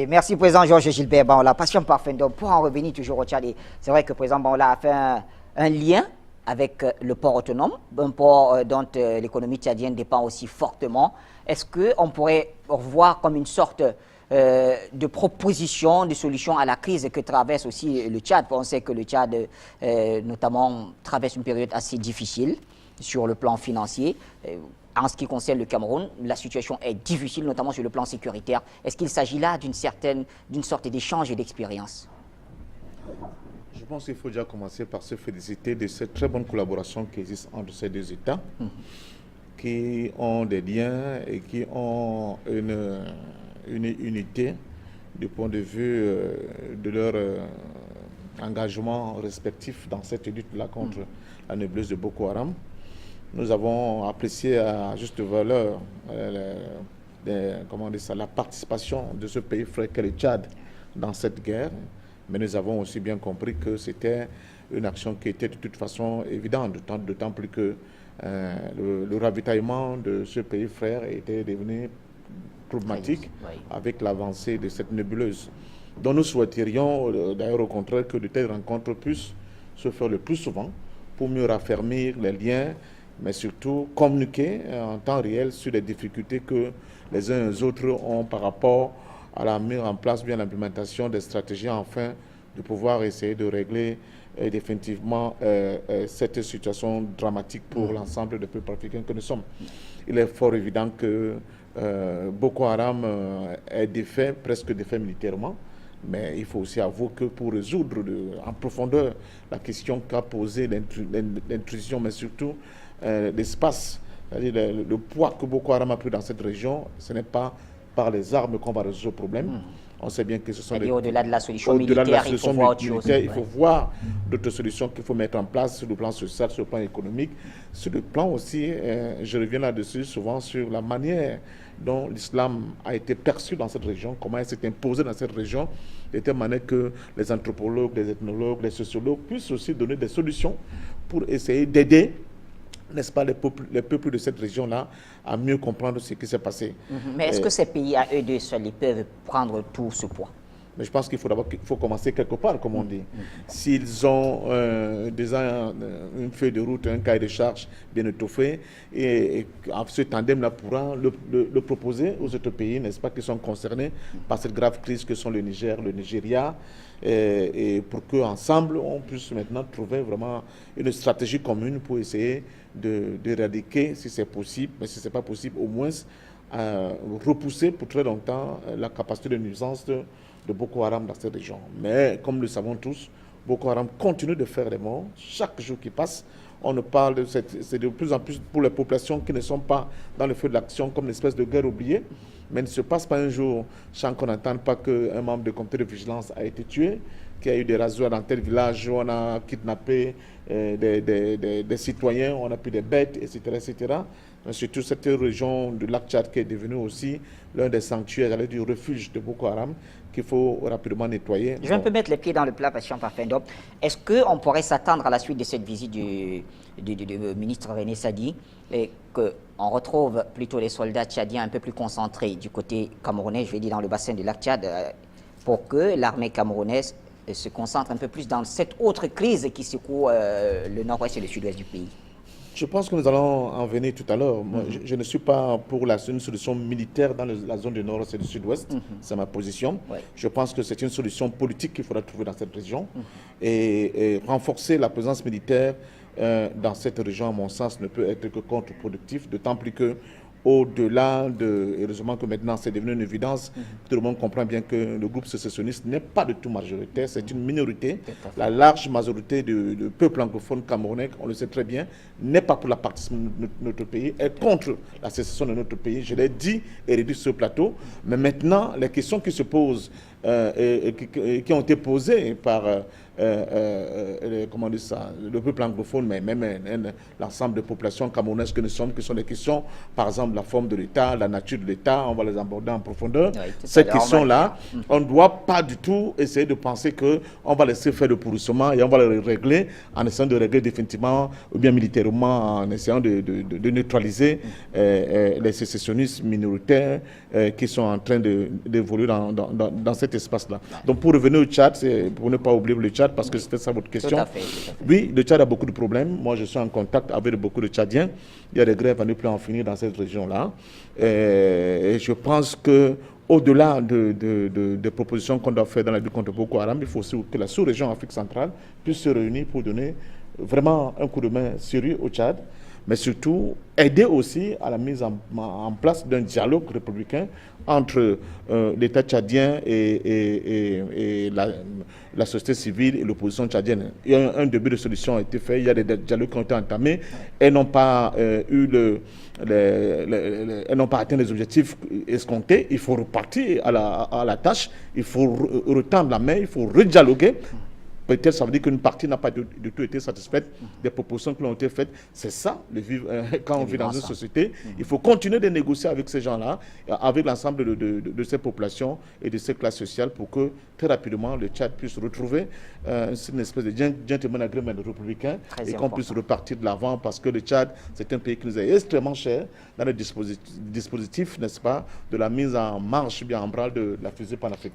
Merci, Président Georges Gilbert. Bon, la passion parfaite. Donc, pour en revenir toujours au Tchad, c'est vrai que, Président, bon, là, a fait un lien avec le port autonome, un port dont l'économie tchadienne dépend aussi fortement. Est-ce qu'on pourrait voir comme une sorte de proposition, de solution à la crise que traverse aussi le Tchad? On sait que le Tchad, notamment, traverse une période assez difficile sur le plan financier. En ce qui concerne le Cameroun, la situation est difficile, notamment sur le plan sécuritaire. Est-ce qu'il s'agit là d'une sorte d'échange et d'expérience? Je pense qu'il faut déjà commencer par se féliciter de cette très bonne collaboration qui existe entre ces deux États, qui ont des liens et qui ont une unité du point de vue de leur engagement respectif dans cette lutte-là contre la nébuleuse de Boko Haram. Nous avons apprécié à juste valeur la participation de ce pays frère qu'est le Tchad dans cette guerre. Mais nous avons aussi bien compris que c'était une action qui était de toute façon évidente, d'autant plus que le ravitaillement de ce pays frère était devenu problématique avec l'avancée de cette nébuleuse. Donc nous souhaiterions d'ailleurs au contraire que de telles rencontres puissent se faire le plus souvent pour mieux raffermir les liens, mais surtout communiquer en temps réel sur les difficultés que les uns et les autres ont par rapport à la mise en place, bien l'implémentation des stratégies, afin de pouvoir essayer de régler définitivement cette situation dramatique pour l'ensemble des peuples africains que nous sommes. Il est fort évident que Boko Haram est défait, presque défait militairement, mais il faut aussi avouer que pour résoudre en profondeur la question qu'a posée l'intrusion, mais surtout l'espace, c'est-à-dire le poids que Boko Haram a pris dans cette région, ce n'est pas par les armes qu'on va résoudre ce problème. On sait bien que ce sont au-delà de la solution militaire, il faut voir autre chose. Il faut voir d'autres solutions qu'il faut mettre en place sur le plan social, sur le plan économique, sur le plan aussi, je reviens là-dessus souvent sur la manière dont l'islam a été perçu dans cette région, comment il s'est imposé dans cette région, de telle manière que les anthropologues, les ethnologues, les sociologues puissent aussi donner des solutions pour essayer d'aider, n'est-ce pas, les peuples de cette région-là à mieux comprendre ce qui s'est passé. Mais est-ce que ces pays, à eux deux seuls, ils peuvent prendre tout ce poids? Mais je pense qu'il faut commencer quelque part, comme on dit. S'ils ont déjà une feuille de route, un cahier de charges bien étoffé, et ce tandem-là pourra le proposer aux autres pays, n'est-ce pas, qui sont concernés par cette grave crise que sont le Niger, le Nigeria, et pour qu'ensemble, on puisse maintenant trouver vraiment une stratégie commune pour essayer d'éradiquer, si c'est possible, mais si ce n'est pas possible, au moins repousser pour très longtemps la capacité de nuisance de Boko Haram dans cette région. Mais comme nous le savons tous, Boko Haram continue de faire des morts. Chaque jour qui passe, on ne parle de c'est de plus en plus pour les populations qui ne sont pas dans le feu de l'action comme une espèce de guerre oubliée. Mais il ne se passe pas un jour sans qu'on n'entende pas qu'un membre du comité de vigilance a été tué, qu'il y a eu des razzias dans tel village où on a kidnappé des citoyens, on a pris des bêtes, etc. etc. Surtout cette région du lac Tchad qui est devenue aussi l'un des sanctuaires, du refuge de Boko Haram, qu'il faut rapidement nettoyer. Je vais un peu mettre les pieds dans le plat, patient parfait. Donc, est-ce qu'on pourrait s'attendre à la suite de cette visite du ministre René Sadi, qu'on retrouve plutôt les soldats tchadiens un peu plus concentrés du côté camerounais, je vais dire dans le bassin du lac Tchad, pour que l'armée camerounaise se concentre un peu plus dans cette autre crise qui secoue le nord-ouest et le sud-ouest du pays? Je pense que nous allons en venir tout à l'heure. Je ne suis pas pour une solution militaire dans la zone du nord-est et du sud-ouest. C'est ma position. Je pense que c'est une solution politique qu'il faudra trouver dans cette région. Et renforcer la présence militaire dans cette région, à mon sens, ne peut être que contre-productif, d'autant plus que au-delà heureusement que maintenant c'est devenu une évidence, tout le monde comprend bien que le groupe sécessionniste n'est pas du tout majoritaire, c'est une minorité. La large majorité du peuple anglophone camerounais, on le sait très bien, n'est pas pour la participation de notre pays, est contre la sécession de notre pays. Je l'ai dit et redit sur ce plateau, mais maintenant les questions qui se posent qui ont été posées par comment dire ça, le peuple anglophone, mais même l'ensemble des populations camerounaises que nous sommes, qui sont des questions, par exemple, la forme de l'État, la nature de l'État, on va les aborder en profondeur. Oui, ces questions-là, on ne doit pas du tout essayer de penser qu'on va laisser faire le pourrissement et on va les régler en essayant de régler définitivement, ou bien militairement, en essayant de neutraliser les sécessionnistes minoritaires qui sont en train d'évoluer dans cet espace-là. Donc, pour revenir au Tchad, pour ne pas oublier le Tchad, parce que c'était ça votre question. Tout à fait. Oui, le Tchad a beaucoup de problèmes. Moi, je suis en contact avec beaucoup de Tchadiens. Il y a des grèves à ne plus en finir dans cette région-là. Et je pense que au-delà des propositions qu'on doit faire dans la lutte contre Boko Haram, il faut aussi que la sous-région Afrique centrale puisse se réunir pour donner vraiment un coup de main sérieux au Tchad, mais surtout aider aussi à la mise en place d'un dialogue républicain entre l'État tchadien et la société civile et l'opposition tchadienne. Il y a un début de solution a été fait, il y a des dialogues qui ont été entamés et n'ont pas elles n'ont pas atteint les objectifs escomptés. Il faut repartir à la tâche, il faut retendre la main, il faut redialoguer. Peut-être ça veut dire qu'une partie n'a pas du tout été satisfaite des propositions qui ont été faites. C'est ça, quand on vit dans une société. Il faut continuer de négocier avec ces gens-là, avec l'ensemble de ces populations et de ces classes sociales pour que très rapidement le Tchad puisse retrouver une espèce de gentleman agreement républicain et qu'on puisse repartir de l'avant parce que le Tchad, c'est un pays qui nous est extrêmement cher dans le dispositif, n'est-ce pas, de la mise en marche, bien en branle de la fusée panafricaine.